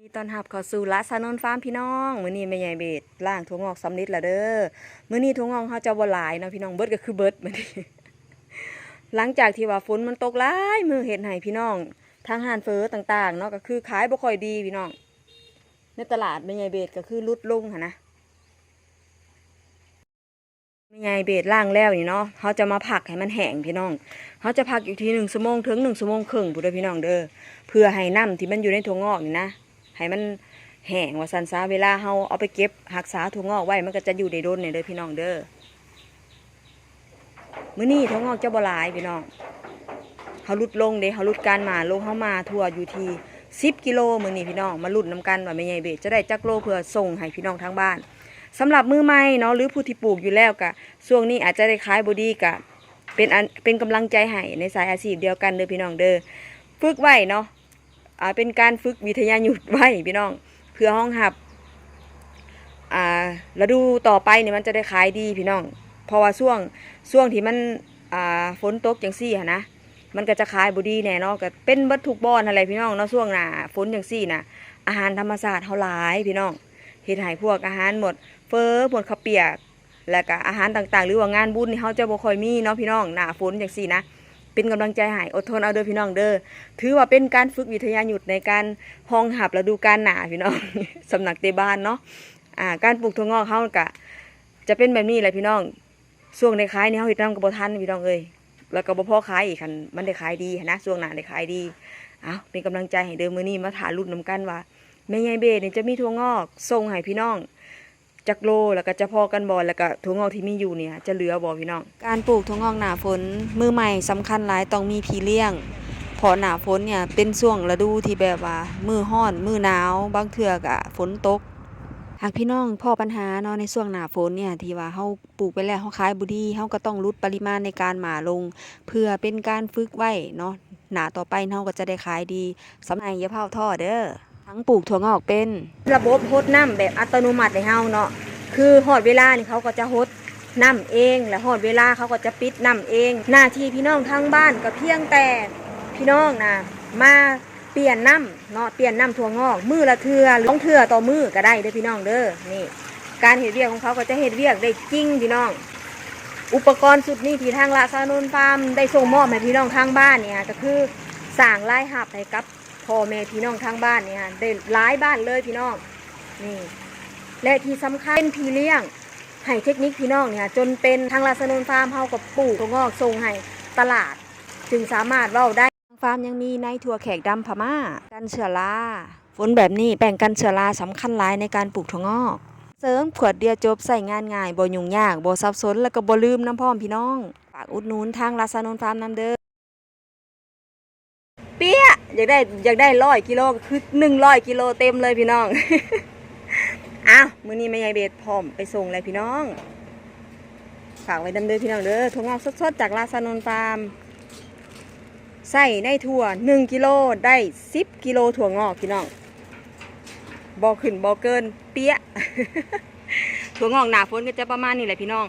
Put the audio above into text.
ตอนหับเข้าสู่ละซานนฟาร์มพี่น้องมื้อนี้แม่ใหญ่เบ็ดล่างถั่วงอกสำลิดแล้วเด้อมื้อนี้ถั่วงอกเฮาจะบ่หลายเนาะพี่น้องเบิดก็คือเบิดมื้อนี้ หลังจากที่ว่าฝนมันตกหลายมื้อเฮ็ดให้พี่น้องทางห้านเฟอต่างๆเนาะก็คือขายบ่ค่อยดีพี่น้องในตลาดแม่ใหญ่เบ็ดก็คือลดลงหั่นนะแม่ใหญ่เบ็ดล่างแล้วนี่เนาะเฮาจะมาผักให้มันแห้งพี่น้องเฮาจะผักอยู่ที่1 ชั่วโมงถึง1 ชั่วโมงครึ่งพุ่นเด้อพี่น้องเด้อเพื่อให้น้ำที่มันอยู่ในถั่วงอกนี่นะให้มันแห้งว่าซั่นซะเวลาเฮาเอาไปเก็บรักษาถั่วงอกไว้มันก็จะอยู่ได้โดนเนี่ยเด้อพี่น้องเด้อมื้อนี้ถั่วงอกจะบ่หลายพี่น้องเฮาลดลงเด้เฮาลดการมาลงเฮามาทั่วอยู่ที่10 กิโลมื้อนี้พี่น้องมาลุ้นนำกันว่าแม่ใหญ่เบ็ดจะได้จักโลเพื่อส่งให้พี่น้องทางบ้านสำหรับมือใหม่เนาะหรือผู้ที่ปลูกอยู่แล้วก็ช่วงนี้อาจจะได้ขายบ่ดีก็เป็นกำลังใจให้ในสายอาชีพเดียวกันเด้อพี่น้องเด้อฝึกไว้เนาะเป็นการฝึกวิทยายุทธไว้พี่น้องเพื่อห้องหับฤดูต่อไปเนี่ยมันจะได้ขายดีพี่น้องเพราะว่าช่วงที่มันฝนตกจังซี่นะมันก็จะขายบ่ดีแน่เนาะก็เป็นเบิดทุกบ่อนอะไรพี่น้องเนาะช่วงหน้าฝนจังซี่นะอาหารธรรมชาติเฮาหลายพี่น้องเฮ็ดให้พวกอาหารหมดเฟอหมดข้าวเปียกแล้วก็อาหารต่างๆหรือว่างานบุญนี่เฮาจะบ่ค่อยมีเนาะพี่น้องหน้าฝนจังซี่นะเป็นกำลังใจให้อดทนเอาเด้อพี่น้องเด้อถือว่าเป็นการฝึกวิทยายุทธในการห้องหับฤดูกาลหน้าพี่น้อง สำนักเตบ้านเนาะการปลูกถั่วงอกเฮาก็จะเป็นแบบนี้แหละพี่น้องช่วงในขายนี่เฮาเฮ็ดนำก็บ่ทันพี่น้องเอ้ยแล้วก็บ่พอขายอีกคันมันได้ขายดีนะช่วงหน้าได้ขายดีเป็นกำลังใจให้เด้อมื้อนี้มาถาลุ้นนำกันว่าแม่ใหญ่เบ้นี่จะมีถั่วงอกส่งให้พี่น้องจักโลแล้วก็จะพอกันบ่แล้วก็ถั่วงอกที่มีอยู่เนี่ยจะเหลือบ่พี่น้องการปลูกถั่วงอกหน้าฝนมือใหม่สำคัญหลายต้องมีพี่เลี้ยงเพราะหน้าฝนเนี่ยเป็นช่วงฤดูที่แบบว่ามื้อร้อนมื้อหนาวบางเทื่อก็ฝนตกหากพี่น้องพอปัญหาเนาะในช่วงหน้าฝนเนี่ยที่ว่าเฮาปลูกไปแล้วเฮาขายบ่ดีเฮาก็ต้องลดปริมาณในการหม่าลงเพื่อเป็นการฝึกไว้เนาะหน้าต่อไปเฮาก็จะได้ขายดีสำหรับอย่าเผาท้อเด้อทั้งปลูกถั่วงอกเป็นระบบรดน้ำแบบอัตโนมัติให้เฮาเนาะคือฮอดเวลานี่เขาก็จะรดน้ำเองแล้วฮอดเวลาเขาก็จะปิดน้ำเองหน้าที่พี่น้องทางบ้านก็เพียงแต่พี่น้องนะมาเปลี่ยนน้ำเนาะเปลี่ยนน้ำถั่วงอกมือละเทื่อ2 เทื่อต่อมือก็ได้เด้อพี่น้องเด้อนี่การเฮ็ดเวียกของเขาก็จะเฮ็ดเวียกได้จริงพี่น้องอุปกรณ์สุดนี้ที่ทางละซานนฟาร์มได้ส่งมอบให้พี่น้องทางบ้านเนี่ยก็คือสร้างรายรับให้กับพ่อแม่พี่น้องทางบ้านเนี่ยได้หลายบ้านเลยพี่น้องนี่และที่สำคัญเป็นพี่เลี้ยงให้เทคนิคพี่น้องเนี่ยจนเป็นทางลาซานนฟาร์มเฮากับปลูกถั่วงอกส่งให้ตลาดจึงสามารถเว้าได้ทางฟาร์มยังมีในถั่วแขกดำพม่ากันเชื้อราฝนแบบนี้แบ่งกันเชื้อราสำคัญหลายในการปลูกถั่วงอกเสริมขวดเดียวจบใส่งานง่ายบ่ยุ่งยากบ่ซับซ้อนแล้วก็บ่ลืมน้ำพร้อมพี่น้องฝากอุดหนุนทางลาซานนฟาร์มนำเด้อเปี้ยอยากได้100 กิโลคือ100 กิโลเต็มเลยพี่น้อง มื้อนี้แม่ใหญ่เบ็ดพร้อมไปส่งเลยพี่น้องฝากไว้ดำเนินพี่น้องเด้อถั่วงอกสดๆจากลาซานนฟาร์มใส่ในถั่ว1 กิโลได้10 กิโลถั่วงอกพี่น้องบ่ขึ้นบ่เกินเปี้ย ถั่วงอกหน้าฝนก็จะประมาณนี้แหละพี่น้อง